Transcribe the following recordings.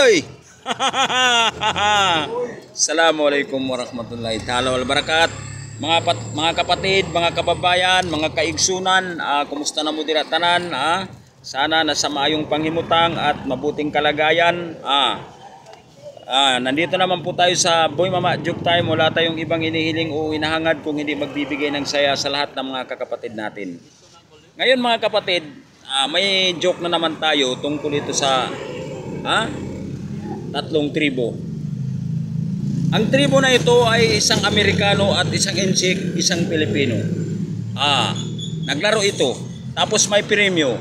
Oy! Assalamualaikum warahmatullahi taala wabarakatuh. Mga kapatid, mga kababayan, mga kaigsunan, kumusta na mo dira tanan? Sana nasa maayong panghimutang at mabuting kalagayan. Nandito naman po tayo sa Boy Mama Joke Time. Wala tayong ibang inihiling o inahangad kung hindi magbibigay ng saya sa lahat ng mga kakapatid natin. Ngayon mga kapatid, may joke na naman tayo tungkol ito sa tatlong tribo. Ang tribo na ito ay isang Amerikano at isang Inchik, isang Pilipino. Naglaro ito. Tapos may premyo.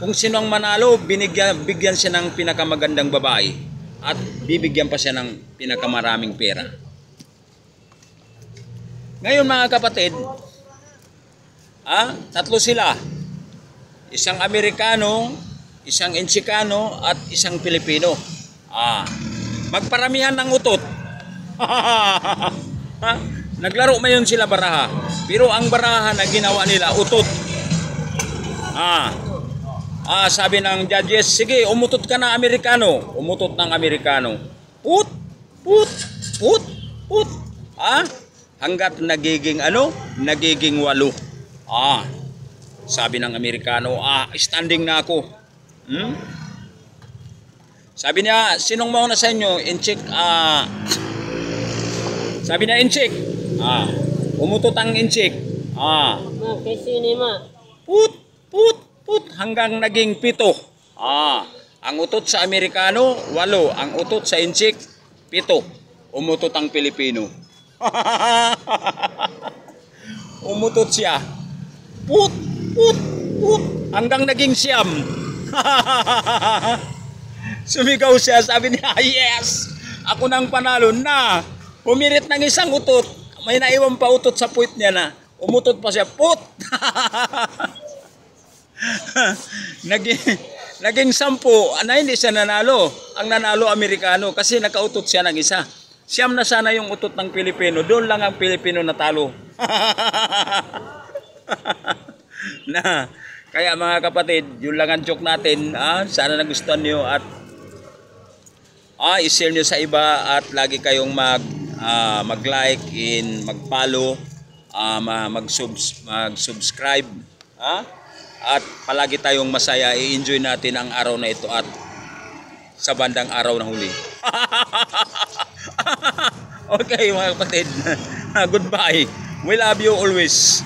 Kung sino ang manalo, bigyan siya ng pinakamagandang babae. At bibigyan pa siya ng pinakamaraming pera. Ngayon mga kapatid, tatlo sila. Isang Amerikano, isang Inchikano at isang Pilipino. Magparamihan ng utot. Naglaro mayon sila baraha. Pero ang baraha na ginawa nila utot. Sabi ng judges, sige, umutot ka na Amerikano. Umutot ng Amerikano. Put, put, put, put. Hanggat nagiging nagiging 8. Sabi ng Amerikano, standing na ako. Sabi niya, sinong mauna sa inyo? Inchik, sabi niya, Inchik. Umutot ang Inchik. Kasi ni ma. Put, put, put. Hanggang naging 7. Ang utot sa Amerikano, 8. Ang utot sa Inchik, 7. Umutot ang Pilipino. Umutot siya. Put, put, put. Hanggang naging 9. Sumigaw siya, sabi niya, yes! Ako nang panalo na. Pumirit ng isang utot. May naiwan pa utot sa puwit niya na. Umutot pa siya, put! Naging 10. Hindi siya nanalo. Ang nanalo Amerikano kasi nakautot siya ng isa. 9 na sana yung utot ng Pilipino. Doon lang ang Pilipino natalo. Kaya mga kapatid, yun lang ang joke natin. Sana nagustuhan nyo at i-share nyo sa iba at lagi kayong mag-like and mag-follow, mag-subscribe. At palagi tayong masaya, i-enjoy natin ang araw na ito at sa bandang araw na huli. Okay mga kapatid, goodbye. We love you always.